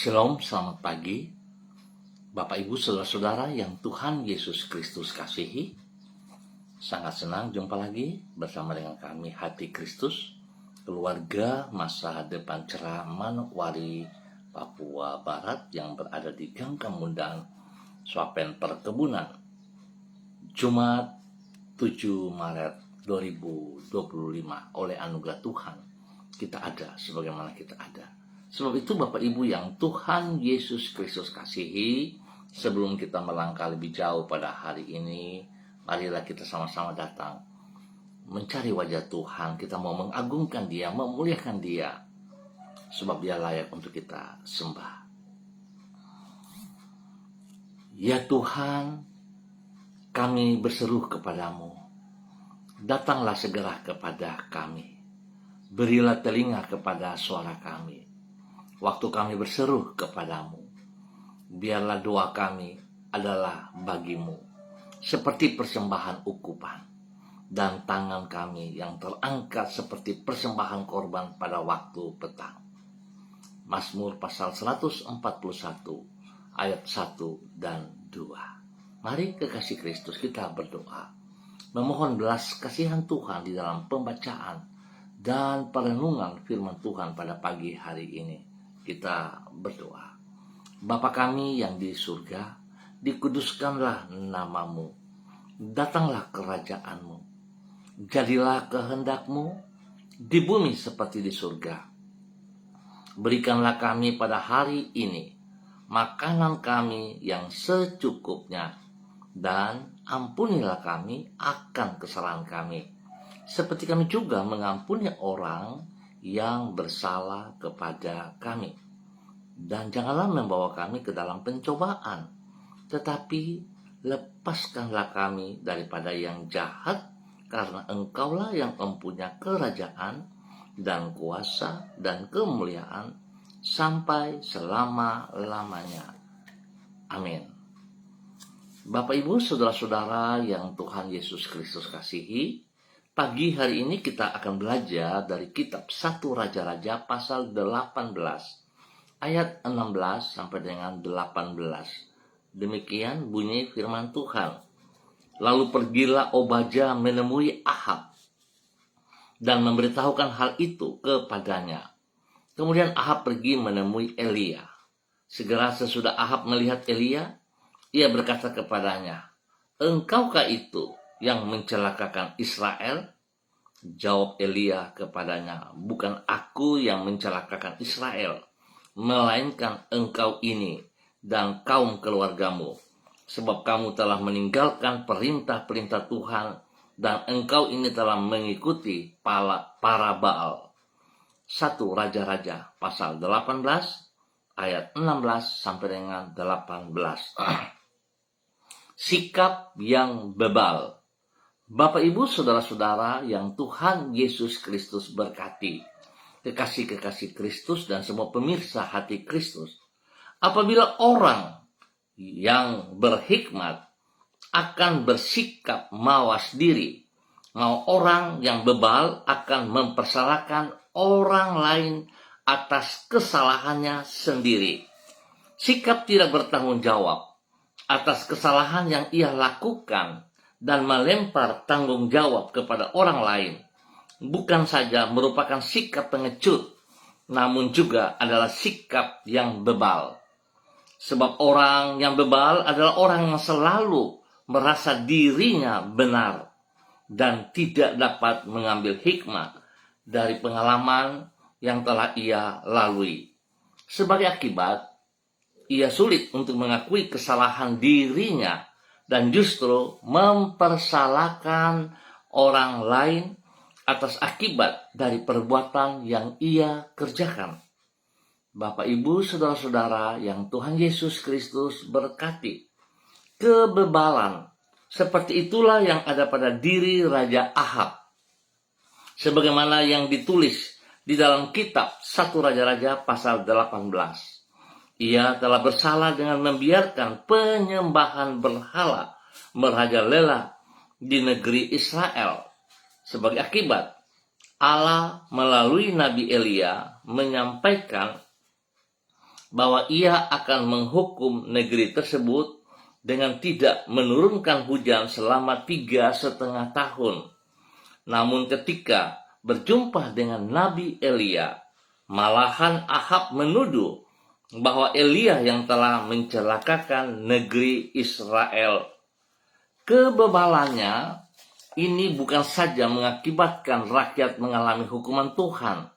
Shalom, selamat pagi Bapak Ibu Saudara-saudara yang Tuhan Yesus Kristus kasihi. Sangat senang jumpa lagi bersama dengan kami Hati Kristus, keluarga masa depan cerah Manokwari, Papua Barat yang berada di Gang Kemundan, Swapen Perkebunan. Jumat 7 Maret 2025, oleh anugerah Tuhan kita ada sebagaimana kita ada. Sebab itu Bapak Ibu yang Tuhan Yesus Kristus kasihi, sebelum kita melangkah lebih jauh pada hari ini, marilah kita sama-sama datang mencari wajah Tuhan. Kita mau mengagungkan Dia, memuliakan Dia, sebab Dia layak untuk kita sembah. Ya Tuhan, kami berseru kepadamu, datanglah segera kepada kami. Berilah telinga kepada suara kami waktu kami berseru kepadamu. Biarlah doa kami adalah bagimu, seperti persembahan ukupan, dan tangan kami yang terangkat seperti persembahan korban pada waktu petang. Mazmur pasal 141 ayat 1 dan 2. Mari kekasih Kristus kita berdoa, memohon belas kasihan Tuhan di dalam pembacaan dan perenungan firman Tuhan pada pagi hari ini. Kita berdoa. Bapa kami yang di surga, dikuduskanlah namamu, datanglah kerajaanmu, jadilah kehendakmu di bumi seperti di surga. Berikanlah kami pada hari ini makanan kami yang secukupnya, dan ampunilah kami akan kesalahan kami, seperti kami juga mengampuni orang yang bersalah kepada kami. Dan janganlah membawa kami ke dalam pencobaan, tetapi lepaskanlah kami daripada yang jahat, karena Engkaulah yang mempunyai kerajaan dan kuasa dan kemuliaan sampai selama-lamanya. Amin. Bapak Ibu Saudara-saudara yang Tuhan Yesus Kristus kasihi, pagi hari ini kita akan belajar dari kitab 1 Raja-Raja pasal 18 ayat 16 sampai dengan 18. Demikian bunyi firman Tuhan. Lalu pergilah Obadya menemui Ahab dan memberitahukan hal itu kepadanya. Kemudian Ahab pergi menemui Elia. Segera sesudah Ahab melihat Elia, ia berkata kepadanya, "Engkaukah itu yang mencelakakan Israel?" Jawab Elia kepadanya, "Bukan aku yang mencelakakan Israel, melainkan engkau ini dan kaum keluargamu, sebab kamu telah meninggalkan perintah-perintah Tuhan, dan engkau ini telah mengikuti para Baal." 1 Raja-Raja pasal 18 ayat 16 sampai dengan 18. Sikap yang bebal. Bapak Ibu Saudara-saudara yang Tuhan Yesus Kristus berkati, kekasih-kekasih Kristus dan semua pemirsa Hati Kristus, apabila orang yang berhikmat akan bersikap mawas diri, mau orang yang bebal akan mempersalahkan orang lain atas kesalahannya sendiri. Sikap tidak bertanggung jawab atas kesalahan yang ia lakukan dan melempar tanggung jawab kepada orang lain bukan saja merupakan sikap pengecut, namun juga adalah sikap yang bebal. Sebab orang yang bebal adalah orang yang selalu merasa dirinya benar dan tidak dapat mengambil hikmah dari pengalaman yang telah ia lalui. Sebagai akibat, ia sulit untuk mengakui kesalahan dirinya dan justru mempersalahkan orang lain atas akibat dari perbuatan yang ia kerjakan. Bapak Ibu Saudara-saudara yang Tuhan Yesus Kristus berkati, kebebalan seperti itulah yang ada pada diri Raja Ahab, sebagaimana yang ditulis di dalam kitab 1 Raja-Raja pasal 18. Ia telah bersalah dengan membiarkan penyembahan berhala merajalela di negeri Israel. Sebagai akibat, Allah melalui Nabi Elia menyampaikan bahwa ia akan menghukum negeri tersebut dengan tidak menurunkan hujan selama 3,5 tahun. Namun ketika berjumpa dengan Nabi Elia, malahan Ahab menuduh bahwa Elia yang telah mencelakakan negeri Israel. Kebebalannya ini bukan saja mengakibatkan rakyat mengalami hukuman Tuhan,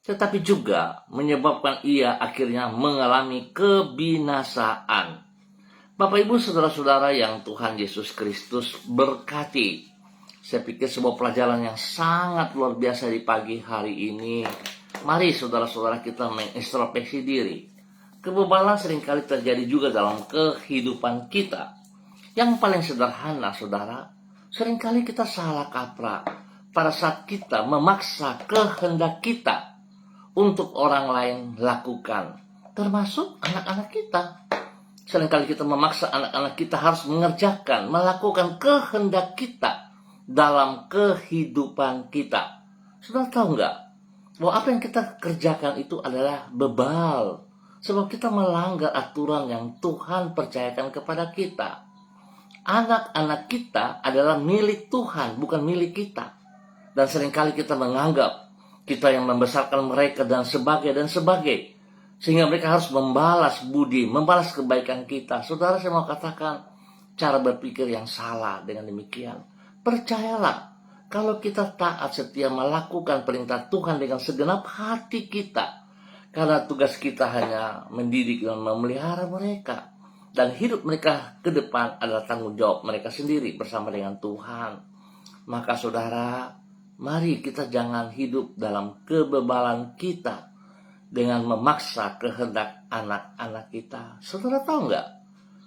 tetapi juga menyebabkan ia akhirnya mengalami kebinasaan. Bapak, Ibu, saudara-saudara yang Tuhan Yesus Kristus berkati, saya pikir sebuah pelajaran yang sangat luar biasa di pagi hari ini. Mari saudara-saudara kita mengintrospeksi diri. Kebebalan seringkali terjadi juga dalam kehidupan kita. Yang paling sederhana, saudara, seringkali kita salah kaprah pada saat kita memaksa kehendak kita untuk orang lain lakukan, termasuk anak-anak kita. Seringkali kita memaksa anak-anak kita harus melakukan kehendak kita dalam kehidupan kita. Saudara tahu nggak bahwa apa yang kita kerjakan itu adalah bebal, sebab kita melanggar aturan yang Tuhan percayakan kepada kita. Anak-anak kita adalah milik Tuhan, bukan milik kita. Dan seringkali kita menganggap kita yang membesarkan mereka dan sebagainya. Sehingga mereka harus membalas budi, membalas kebaikan kita. Saudara, saya mau katakan cara berpikir yang salah dengan demikian. Percayalah, kalau kita taat setia melakukan perintah Tuhan dengan segenap hati kita, karena tugas kita hanya mendidik dan memelihara mereka, dan hidup mereka ke depan adalah tanggung jawab mereka sendiri bersama dengan Tuhan. Maka saudara, mari kita jangan hidup dalam kebebalan kita dengan memaksa kehendak anak-anak kita. Saudara tahu nggak?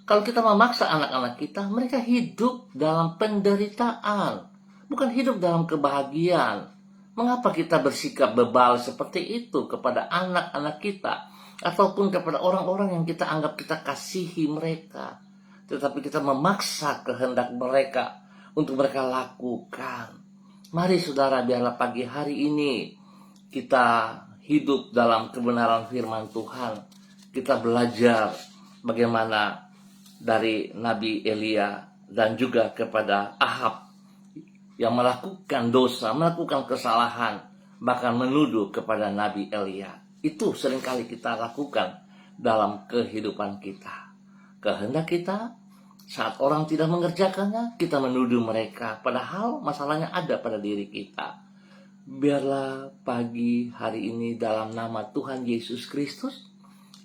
Kalau kita memaksa anak-anak kita, mereka hidup dalam penderitaan, bukan hidup dalam kebahagiaan. Mengapa kita bersikap bebal seperti itu kepada anak-anak kita? Ataupun kepada orang-orang yang kita anggap kita kasihi mereka, tetapi kita memaksa kehendak mereka untuk mereka lakukan. Mari saudara, biarlah pagi hari ini kita hidup dalam kebenaran firman Tuhan. Kita belajar bagaimana dari Nabi Elia dan juga kepada Ahab yang melakukan dosa, melakukan kesalahan, bahkan menuduh kepada Nabi Elia. Itu seringkali kita lakukan dalam kehidupan kita. Kehendak kita, saat orang tidak mengerjakannya, kita menuduh mereka. Padahal masalahnya ada pada diri kita. Biarlah pagi hari ini dalam nama Tuhan Yesus Kristus,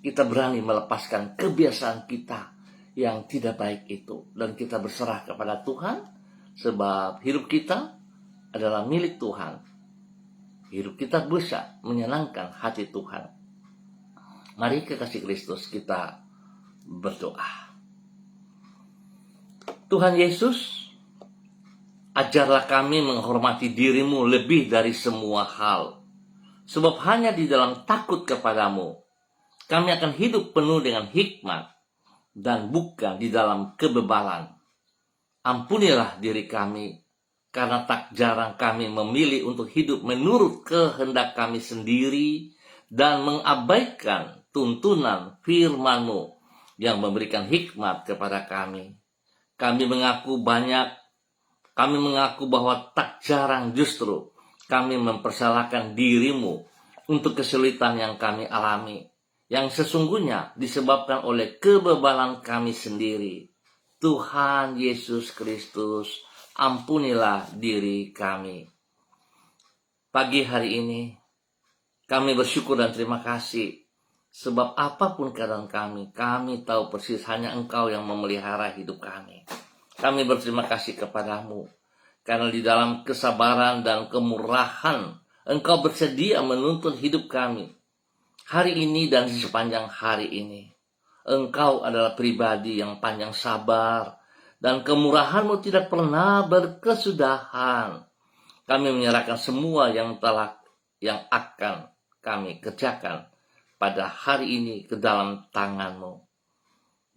kita berani melepaskan kebiasaan kita yang tidak baik itu. Dan kita berserah kepada Tuhan, sebab hidup kita adalah milik Tuhan. Hidup kita bisa menyenangkan hati Tuhan. Mari kekasih Kristus kita berdoa. Tuhan Yesus, ajarlah kami menghormati dirimu lebih dari semua hal. Sebab hanya di dalam takut kepadamu, kami akan hidup penuh dengan hikmat dan bukan di dalam kebebalan. Ampunilah diri kami, karena tak jarang kami memilih untuk hidup menurut kehendak kami sendiri dan mengabaikan tuntunan firman-Mu yang memberikan hikmat kepada kami. Kami mengaku bahwa tak jarang justru kami mempersalahkan dirimu untuk kesulitan yang kami alami, yang sesungguhnya disebabkan oleh kebebalan kami sendiri. Tuhan Yesus Kristus, ampunilah diri kami. Pagi hari ini, kami bersyukur dan terima kasih. Sebab apapun keadaan kami tahu persis hanya Engkau yang memelihara hidup kami. Kami berterima kasih kepadamu, karena di dalam kesabaran dan kemurahan, Engkau bersedia menuntun hidup kami. Hari ini dan di sepanjang hari ini, Engkau adalah pribadi yang panjang sabar, dan kemurahan-Mu tidak pernah berkesudahan. Kami menyerahkan semua yang akan kami kerjakan pada hari ini ke dalam tangan-Mu.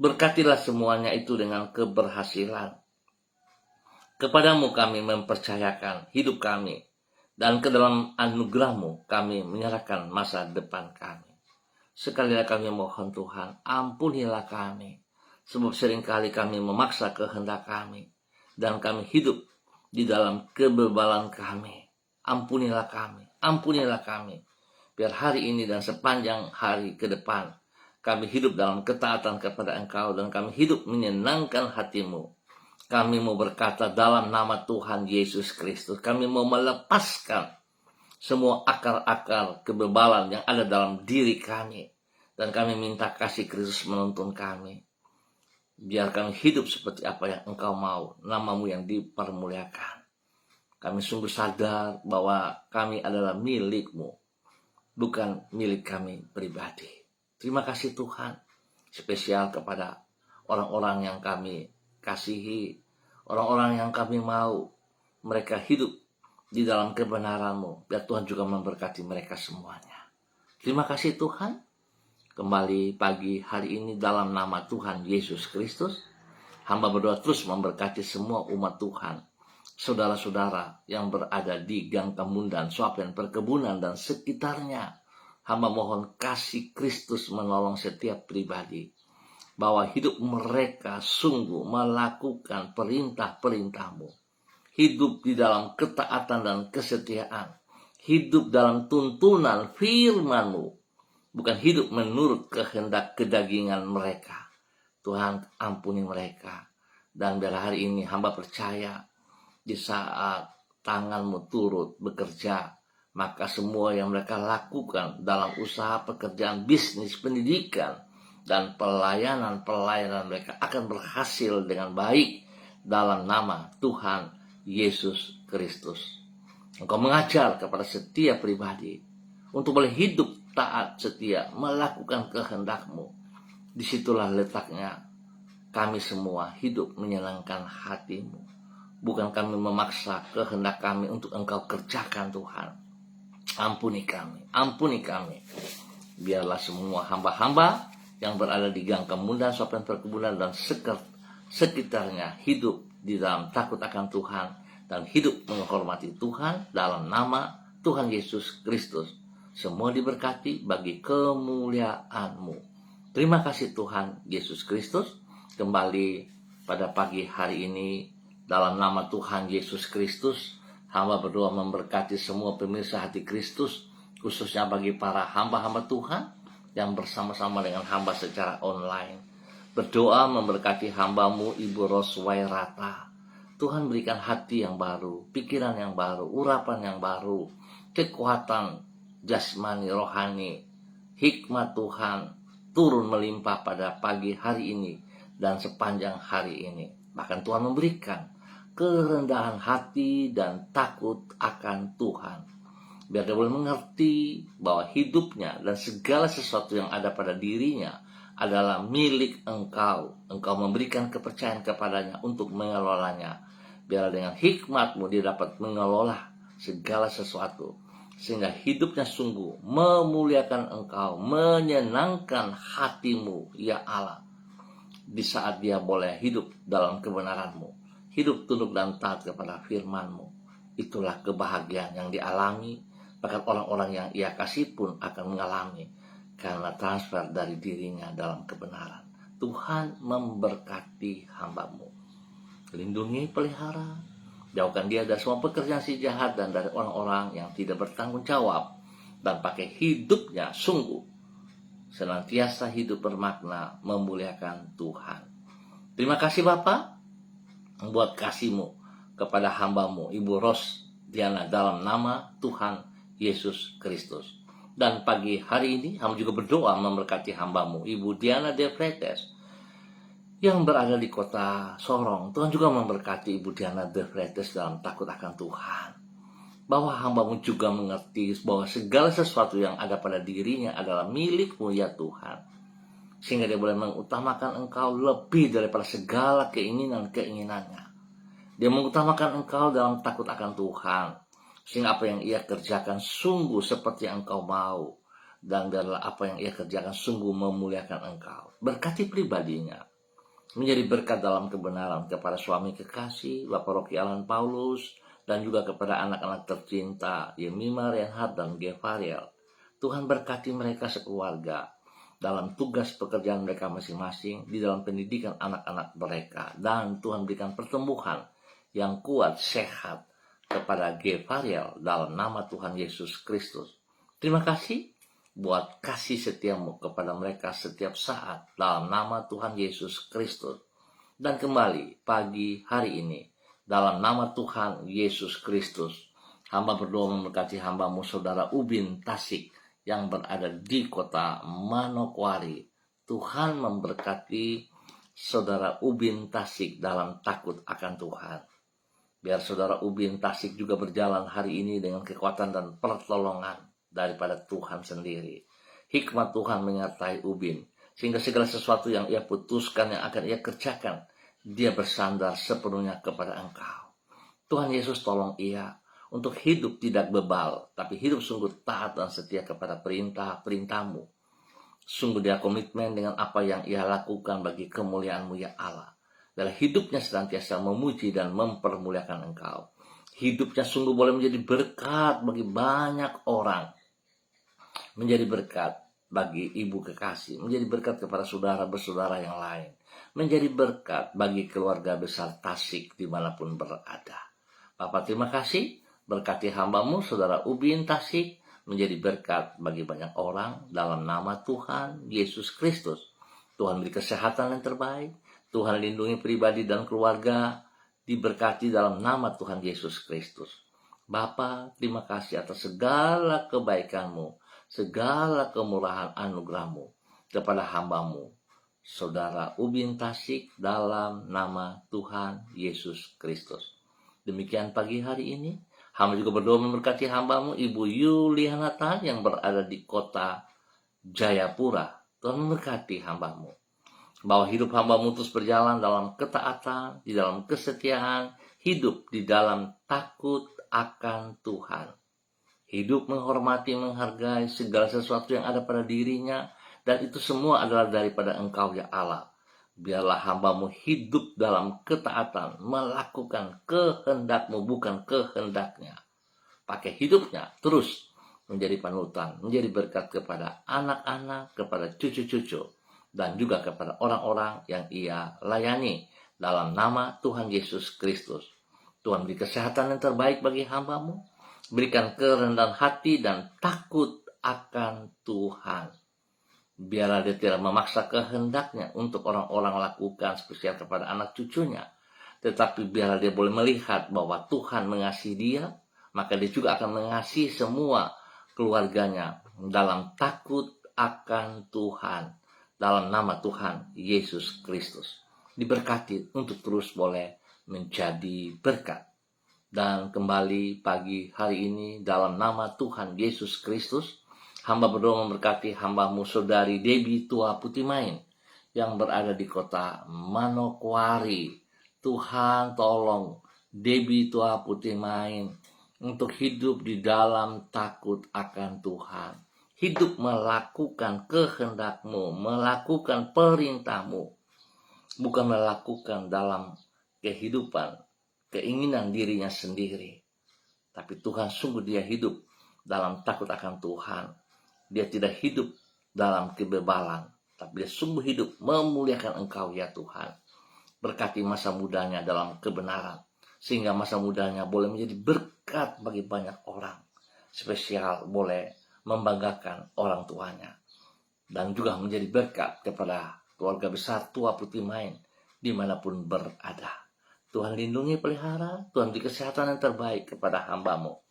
Berkatilah semuanya itu dengan keberhasilan. Kepadamu kami mempercayakan hidup kami, dan ke dalam anugerah-Mu kami menyerahkan masa depan kami. Sekali lagi kami mohon Tuhan, ampunilah kami. Sebab seringkali kami memaksa kehendak kami. Dan kami hidup di dalam kebebalan kami. Ampunilah kami, ampunilah kami. Biar hari ini dan sepanjang hari ke depan, kami hidup dalam ketaatan kepada Engkau. Dan kami hidup menyenangkan hati-Mu. Kami mau berkata dalam nama Tuhan Yesus Kristus. Kami mau melepaskan semua akar-akar kebebalan yang ada dalam diri kami. Dan kami minta kasih Kristus menuntun kami. Biar kami hidup seperti apa yang Engkau mau. Nama-Mu yang dipermuliakan. Kami sungguh sadar bahwa kami adalah milik-Mu. Bukan milik kami pribadi. Terima kasih Tuhan. Spesial kepada orang-orang yang kami kasihi. Orang-orang yang kami mau. Mereka hidup di dalam kebenaran-Mu. Biar Tuhan juga memberkati mereka semuanya. Terima kasih Tuhan. Kembali pagi hari ini dalam nama Tuhan Yesus Kristus. Hamba berdoa terus memberkati semua umat Tuhan. Saudara-saudara yang berada di Gang Kemundan, Suapen, Perkebunan, dan sekitarnya. Hamba mohon kasih Kristus menolong setiap pribadi. Bahwa hidup mereka sungguh melakukan perintah-perintah-Mu. Hidup di dalam ketaatan dan kesetiaan. Hidup dalam tuntunan firman-Mu. Bukan hidup menurut kehendak kedagingan mereka. Tuhan ampuni mereka. Dan biar hari ini hamba percaya di saat tangan-Mu turut bekerja. Maka semua yang mereka lakukan dalam usaha pekerjaan, bisnis, pendidikan, dan pelayanan mereka akan berhasil dengan baik dalam nama Tuhan Yesus Kristus. Engkau mengajar kepada setiap pribadi untuk boleh hidup taat setia, melakukan kehendak-Mu. Disitulah letaknya kami semua hidup menyenangkan hati-Mu. Bukan kami memaksa kehendak kami untuk Engkau kerjakan Tuhan. Ampuni kami, ampuni kami. Biarlah semua hamba-hamba yang berada di Gang Kemundan, Suapen, Perkebunan, dan sekitarnya hidup di dalam takut akan Tuhan dan hidup menghormati Tuhan dalam nama Tuhan Yesus Kristus. Semua diberkati bagi kemuliaan-Mu. Terima kasih Tuhan Yesus Kristus. Kembali pada pagi hari ini dalam nama Tuhan Yesus Kristus, hamba berdoa memberkati semua pemirsa hati Kristus, khususnya bagi para hamba-hamba Tuhan yang bersama-sama dengan hamba secara online. Berdoa memberkati hamba-Mu Ibu Roswairata. Tuhan berikan hati yang baru, pikiran yang baru, urapan yang baru, kekuatan jasmani, rohani, hikmat Tuhan turun melimpah pada pagi hari ini dan sepanjang hari ini. Bahkan Tuhan memberikan kerendahan hati dan takut akan Tuhan. Biar dia boleh mengerti bahwa hidupnya dan segala sesuatu yang ada pada dirinya adalah milik Engkau. Engkau memberikan kepercayaan kepadanya untuk mengelolanya. Biar dengan hikmat-Mu dia dapat mengelola segala sesuatu. Sehingga hidupnya sungguh memuliakan Engkau, menyenangkan hati-Mu, ya Allah. Di saat dia boleh hidup dalam kebenaran-Mu, hidup tunduk dan taat kepada firman-Mu. Itulah kebahagiaan yang dialami, bahkan orang-orang yang Ia kasih pun akan mengalami karena transfer dari dirinya dalam kebenaran. Tuhan memberkati hamba-Mu. Lindungi, pelihara, jauhkan dia dari semua pekerjaan si jahat dan dari orang-orang yang tidak bertanggung jawab, dan pakai hidupnya sungguh senantiasa hidup bermakna memuliakan Tuhan. Terima kasih Bapa buat kasih-Mu kepada hamba-Mu Ibu Ros Diana dalam nama Tuhan Yesus Kristus. Dan pagi hari ini hamba juga berdoa memberkati hamba-Mu Ibu Diana De Freitas yang berada di kota Sorong. Tuhan juga memberkati Ibu Diana De Freitas dalam takut akan Tuhan. Bahwa hamba-Mu juga mengerti bahwa segala sesuatu yang ada pada dirinya adalah milik-Mu ya Tuhan. Sehingga dia boleh mengutamakan Engkau lebih daripada segala keinginannya. Dia mengutamakan Engkau dalam takut akan Tuhan. Sehingga apa yang ia kerjakan sungguh seperti yang Engkau mau. Dan adalah apa yang ia kerjakan sungguh memuliakan Engkau. Berkati pribadinya. Menjadi berkat dalam kebenaran kepada suami kekasih, Bapak Rocky Alan Paulus, dan juga kepada anak-anak tercinta, Yemima, Reinhard, dan Gevariel. Tuhan berkati mereka sekeluarga. dalam tugas pekerjaan mereka masing-masing, di dalam pendidikan anak-anak mereka. Dan Tuhan berikan pertumbuhan yang kuat, sehat kepada G. Varial dalam nama Tuhan Yesus Kristus. Terima kasih buat kasih setiamu kepada mereka setiap saat dalam nama Tuhan Yesus Kristus. Dan kembali pagi hari ini dalam nama Tuhan Yesus Kristus, hamba berdoa memberkati hambamu saudara Ubin Tasik yang berada di kota Manokwari. Tuhan memberkati saudara Ubin Tasik dalam takut akan Tuhan. Biar saudara Ubin Tasik juga berjalan hari ini dengan kekuatan dan pertolongan daripada Tuhan sendiri. Hikmat Tuhan menyertai Ubin, sehingga segala sesuatu yang ia putuskan, yang akan ia kerjakan, dia bersandar sepenuhnya kepada Engkau. Tuhan Yesus tolong ia untuk hidup tidak bebal, tapi hidup sungguh taat dan setia kepada perintah-perintah-Mu. Sungguh dia komitmen dengan apa yang ia lakukan bagi kemuliaan-Mu ya Allah. Dalam hidupnya senantiasa memuji dan mempermuliakan Engkau. Hidupnya sungguh boleh menjadi berkat bagi banyak orang. Menjadi berkat bagi ibu kekasih. Menjadi berkat kepada saudara-bersaudara yang lain. Menjadi berkat bagi keluarga besar Tasik dimanapun berada. Bapak terima kasih. Berkati hambamu saudara Ubin Tasik menjadi berkat bagi banyak orang dalam nama Tuhan Yesus Kristus. Tuhan beri kesehatan yang terbaik. Tuhan lindungi pribadi dan keluarga, diberkati dalam nama Tuhan Yesus Kristus. Bapa, terima kasih atas segala kebaikan-Mu, segala kemurahan anugerah-Mu kepada hamba-Mu, saudara Ubin Tasik dalam nama Tuhan Yesus Kristus. Demikian pagi hari ini, hamba juga berdoa memberkati hamba-Mu, Ibu Yuliana Tan yang berada di kota Jayapura. Tuhan memberkati hamba-Mu. Bahwa hidup hamba-Mu terus berjalan dalam ketaatan, di dalam kesetiaan, hidup di dalam takut akan Tuhan. Hidup menghormati, menghargai segala sesuatu yang ada pada dirinya, dan itu semua adalah daripada Engkau ya Allah. Biarlah hamba-Mu hidup dalam ketaatan, melakukan kehendak-Mu bukan kehendaknya. Pakai hidupnya terus menjadi panutan, menjadi berkat kepada anak-anak, kepada cucu-cucu, dan juga kepada orang-orang yang ia layani dalam nama Tuhan Yesus Kristus. Tuhan beri kesehatan yang terbaik bagi hamba-Mu, berikan kerendahan hati dan takut akan Tuhan. Biarlah dia tidak memaksa kehendaknya untuk orang-orang lakukan spesial kepada anak cucunya, tetapi biarlah dia boleh melihat bahwa Tuhan mengasihi dia, maka dia juga akan mengasihi semua keluarganya dalam takut akan Tuhan. Dalam nama Tuhan Yesus Kristus. Diberkati untuk terus boleh menjadi berkat. Dan kembali pagi hari ini dalam nama Tuhan Yesus Kristus, hamba berdoa memberkati hamba-Mu saudari Debbie Tua Putimain yang berada di kota Manokwari. Tuhan tolong Debbie Tua Putimain untuk hidup di dalam takut akan Tuhan. Hidup melakukan kehendak-Mu, melakukan perintah-Mu, bukan melakukan dalam kehidupan, keinginan dirinya sendiri. Tapi Tuhan sungguh dia hidup dalam takut akan Tuhan. Dia tidak hidup dalam kebebalan, tapi dia sungguh hidup memuliakan Engkau ya Tuhan. Berkati masa mudanya dalam kebenaran, sehingga masa mudanya boleh menjadi berkat bagi banyak orang. Spesial boleh membanggakan orang tuanya, dan juga menjadi berkat kepada keluarga besar Tua Putimain dimanapun berada. Tuhan lindungi, pelihara, Tuhan beri kesehatan yang terbaik kepada hamba-Mu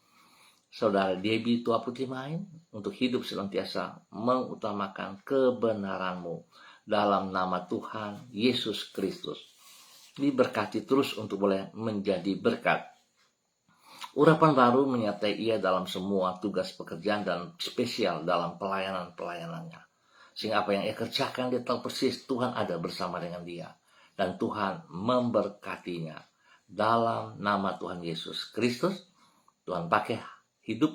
saudara Debbie Tua Putimain untuk hidup senantiasa mengutamakan kebenaran-Mu dalam nama Tuhan Yesus Kristus. Diberkati terus untuk boleh menjadi berkat. Urapan baru menyertai ia dalam semua tugas pekerjaan dan spesial dalam pelayanan-pelayanannya. Sehingga apa yang ia kerjakan, dia tahu persis Tuhan ada bersama dengan dia. Dan Tuhan memberkatinya. Dalam nama Tuhan Yesus Kristus, Tuhan pakai hidup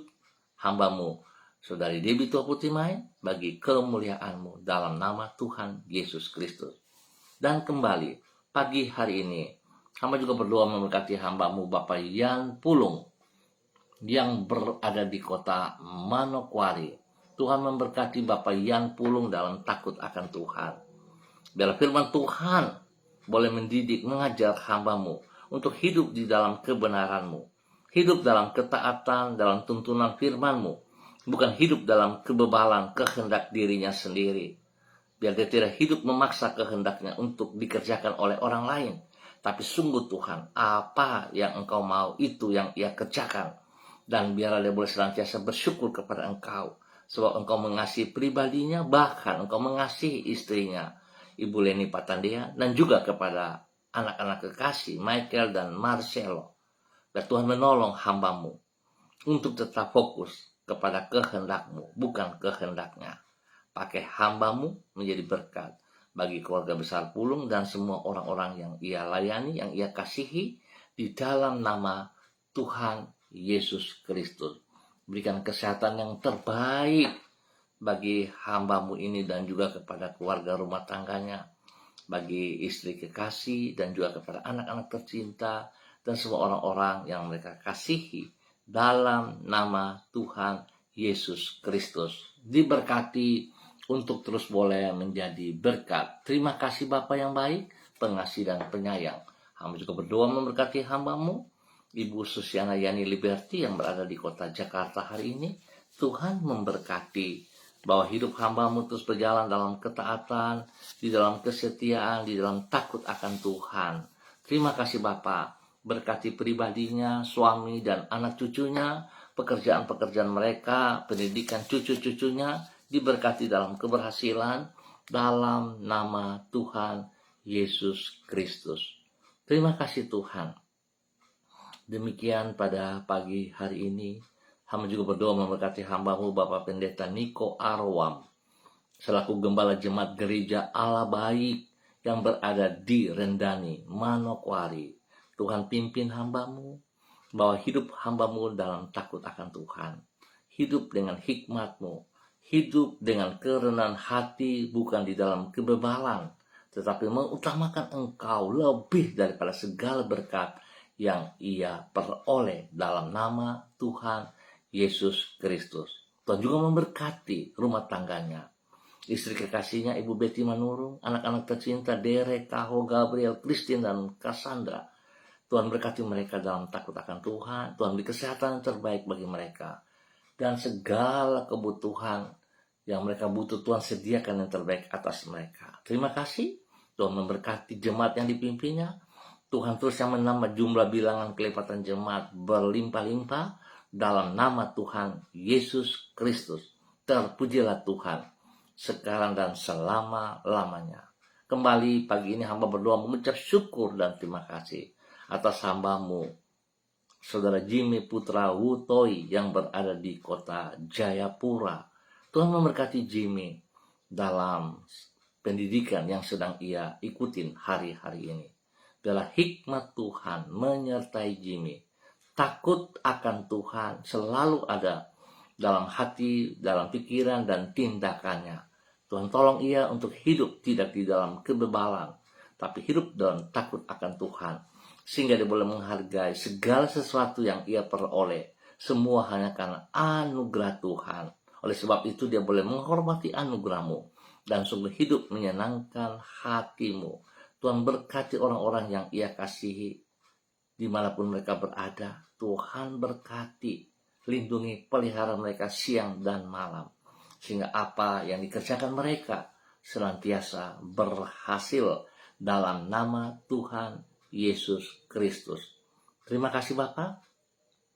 hamba-Mu, saudari Debbie Tua Putimain, bagi kemuliaan-Mu dalam nama Tuhan Yesus Kristus. Dan kembali, pagi hari ini, hamba juga berdoa memberkati hamba-Mu Bapak Yan Pulung yang berada di kota Manokwari. Tuhan memberkati Bapak Yan Pulung dalam takut akan Tuhan. Biarlah firman Tuhan boleh mendidik, mengajar hamba-Mu untuk hidup di dalam kebenaran-Mu. Hidup dalam ketaatan, dalam tuntunan firman-Mu. Bukan hidup dalam kebebalan, kehendak dirinya sendiri. Biar dia tidak hidup memaksa kehendaknya untuk dikerjakan oleh orang lain. Tapi sungguh Tuhan, apa yang Engkau mau itu yang ia kerjakan. Dan biarlah dia boleh senantiasa bersyukur kepada Engkau. Sebab Engkau mengasihi pribadinya, bahkan Engkau mengasihi istrinya, Ibu Leni Patandia, dan juga kepada anak-anak kekasih Michael dan Marcelo. Dan Tuhan menolong hamba-Mu untuk tetap fokus kepada kehendak-Mu, bukan kehendaknya. Pakai hamba-Mu menjadi berkat bagi keluarga besar Pulung dan semua orang-orang yang ia layani, yang ia kasihi, di dalam nama Tuhan Yesus Kristus. Berikan kesehatan yang terbaik bagi hamba-Mu ini dan juga kepada keluarga rumah tangganya, bagi istri kekasih dan juga kepada anak-anak tercinta dan semua orang-orang yang mereka kasihi dalam nama Tuhan Yesus Kristus. Diberkati untuk terus boleh menjadi berkat. Terima kasih Bapa yang baik, pengasih dan penyayang. Hamba juga berdoa memberkati hamba-Mu, Ibu Susiana Yani Liberty yang berada di kota Jakarta hari ini. Tuhan memberkati bahwa hidup hamba-Mu terus berjalan dalam ketaatan, di dalam kesetiaan, di dalam takut akan Tuhan. Terima kasih Bapa, berkati pribadinya, suami dan anak cucunya, pekerjaan-pekerjaan mereka, pendidikan cucu-cucunya, diberkati dalam keberhasilan dalam nama Tuhan Yesus Kristus. Terima kasih Tuhan. Demikian pada pagi hari ini, hamba juga berdoa memberkati hamba-Mu Bapak Pendeta Niko Arwam, selaku Gembala Jemaat Gereja Allah Baik yang berada di Rendani, Manokwari. Tuhan pimpin hamba-Mu, bahwa hidup hamba-Mu dalam takut akan Tuhan. Hidup dengan hikmat-Mu, hidup dengan kerenahan hati, bukan di dalam kebebalan, tetapi mengutamakan Engkau lebih daripada segala berkat yang ia peroleh dalam nama Tuhan Yesus Kristus. Tuhan juga memberkati rumah tangganya, istri kekasihnya Ibu Betty Manurung, anak-anak tercinta Derek, Kaho, Gabriel, Christine, dan Cassandra. Tuhan berkati mereka dalam takut akan Tuhan. Tuhan beri kesehatan yang terbaik bagi mereka, dan segala kebutuhan yang mereka butuh Tuhan sediakan yang terbaik atas mereka. Terima kasih. Tuhan memberkati jemaat yang dipimpinnya. Tuhan terus yang menambah jumlah bilangan kelipatan jemaat berlimpah-limpah dalam nama Tuhan Yesus Kristus. Terpujilah Tuhan sekarang dan selama-lamanya. Kembali pagi ini hamba berdoa mengucap syukur dan terima kasih atas hamba-Mu Saudara Jimmy Putra Wutoi yang berada di kota Jayapura. Tuhan memberkati Jimmy dalam pendidikan yang sedang ia ikutin hari-hari ini. Biarlah hikmat Tuhan menyertai Jimmy. Takut akan Tuhan selalu ada dalam hati, dalam pikiran, dan tindakannya. Tuhan tolong ia untuk hidup tidak di dalam kebebalan, tapi hidup dalam takut akan Tuhan. Sehingga dia boleh menghargai segala sesuatu yang ia peroleh. Semua hanya karena anugerah Tuhan. Oleh sebab itu dia boleh menghormati anugerah-Mu dan sungguh hidup menyenangkan hati-Mu. Tuhan berkati orang-orang yang ia kasihi dimanapun mereka berada. Tuhan berkati, lindungi, pelihara mereka siang dan malam. Sehingga apa yang dikerjakan mereka senantiasa berhasil dalam nama Tuhan Yesus Kristus. Terima kasih Bapa.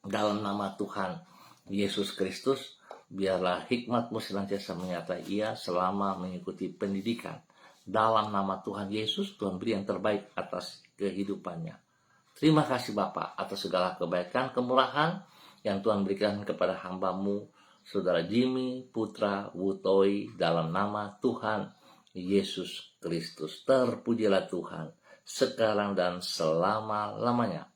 Dalam nama Tuhan Yesus Kristus, biarlah hikmat-Mu senantiasa menyertai ia selama mengikuti pendidikan. Dalam nama Tuhan Yesus, Tuhan beri yang terbaik atas kehidupannya. Terima kasih Bapa atas segala kebaikan, kemurahan yang Tuhan berikan kepada hamba-Mu, Saudara Jimmy Putra Wutoi, dalam nama Tuhan Yesus Kristus. Terpujilah Tuhan sekarang dan selama-lamanya.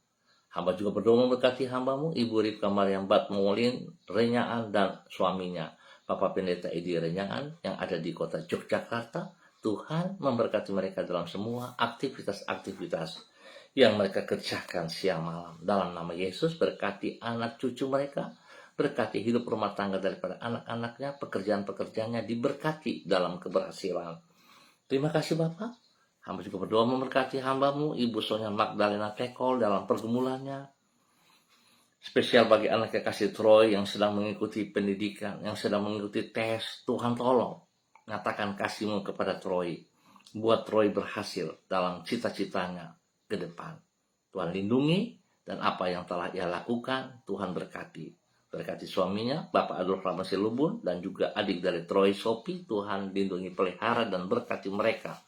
Hamba juga berdoa memberkati hamba-Mu, Ibu Ripka Mariam Batmolin Renyaan dan suaminya, Bapak Pendeta Edi Renyaan yang ada di kota Yogyakarta. Tuhan memberkati mereka dalam semua aktivitas-aktivitas yang mereka kerjakan siang malam. Dalam nama Yesus, berkati anak cucu mereka, Berkati hidup rumah tangga daripada anak-anaknya, pekerjaan-pekerjaannya diberkati dalam keberhasilan. Terima kasih Bapak. Hamba juga berdoa memberkati hamba-Mu, Ibu Sonia Magdalena Tekol dalam pergumulannya. Spesial bagi anak kekasih Troy yang sedang mengikuti pendidikan, yang sedang mengikuti tes. Tuhan tolong, nyatakan kasih-Mu kepada Troy. Buat Troy berhasil dalam cita-citanya ke depan. Tuhan lindungi, dan apa yang telah ia lakukan, Tuhan berkati. Berkati suaminya, Bapak Adolf Ramasi Lubun, dan juga adik dari Troy Sophie. Tuhan lindungi, pelihara, dan berkati mereka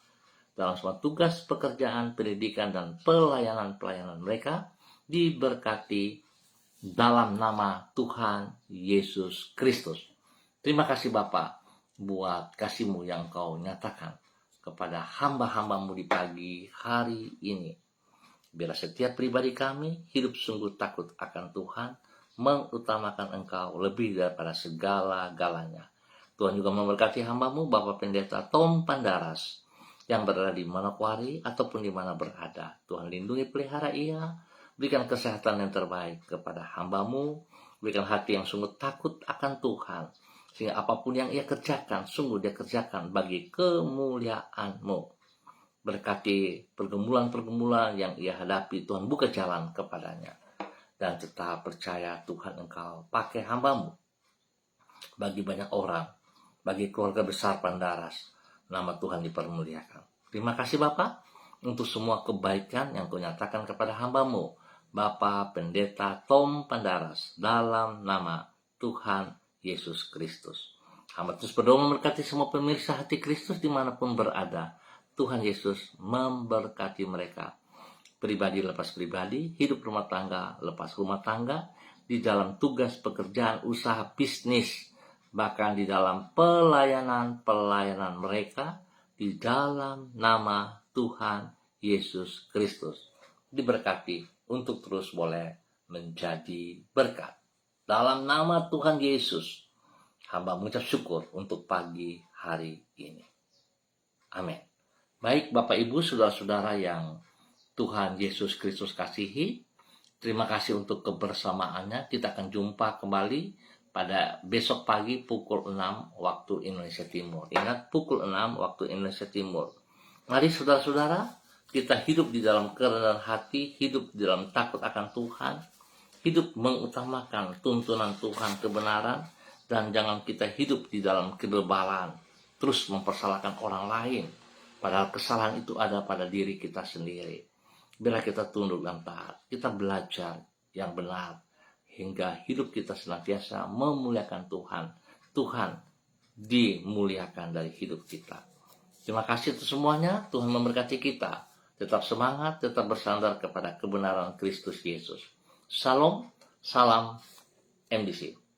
dalam semua tugas pekerjaan, pendidikan, dan pelayanan-pelayanan mereka. Diberkati dalam nama Tuhan Yesus Kristus. Terima kasih Bapak buat kasih-Mu yang Kau nyatakan kepada hamba-hamba-Mu di pagi hari ini. Biarlah setiap pribadi kami hidup sungguh takut akan Tuhan, mengutamakan Engkau lebih daripada segala-galanya. Tuhan juga memberkati hamba-Mu Bapak Pendeta Tom Pandaras yang berada di Manokwari ataupun di mana berada. Tuhan lindungi, pelihara ia, berikan kesehatan yang terbaik kepada hamba-Mu, berikan hati yang sungguh takut akan Tuhan, sehingga apapun yang ia kerjakan, sungguh dia kerjakan bagi kemuliaan-Mu. Berkati pergumulan-pergumulan yang ia hadapi, Tuhan buka jalan kepadanya. Dan tetap percaya Tuhan Engkau pakai hamba-Mu bagi banyak orang, bagi keluarga besar Pandaras. Nama Tuhan dipermuliakan. Terima kasih Bapak untuk semua kebaikan yang Kau nyatakan kepada hamba-Mu, Bapak Pendeta Tom Pandaras, dalam nama Tuhan Yesus Kristus. Hamba terus berdoa memberkati semua pemirsa Hati Kristus dimanapun berada. Tuhan Yesus memberkati mereka. Pribadi lepas pribadi, hidup rumah tangga lepas rumah tangga, di dalam tugas pekerjaan, usaha, bisnis, bahkan di dalam pelayanan-pelayanan mereka, di dalam nama Tuhan Yesus Kristus. Diberkati untuk terus boleh menjadi berkat. Dalam nama Tuhan Yesus, hamba mengucap syukur untuk pagi hari ini. Amin. Baik Bapak Ibu, saudara-saudara yang Tuhan Yesus Kristus kasihi, terima kasih untuk kebersamaannya. Kita akan jumpa kembali pada besok pagi pukul 6 waktu Indonesia Timur. Ingat, pukul 6 waktu Indonesia Timur. Mari saudara-saudara, kita hidup di dalam kerendahan hati, hidup di dalam takut akan Tuhan, hidup mengutamakan tuntunan Tuhan, kebenaran, dan jangan kita hidup di dalam kebebalan, terus mempersalahkan orang lain, padahal kesalahan itu ada pada diri kita sendiri. Bila kita tunduk dan taat, kita belajar yang benar, hingga hidup kita senantiasa memuliakan Tuhan. Tuhan dimuliakan dari hidup kita. Terima kasih untuk semuanya. Tuhan memberkati kita. Tetap semangat, tetap bersandar kepada kebenaran Kristus Yesus. Shalom, salam MDC.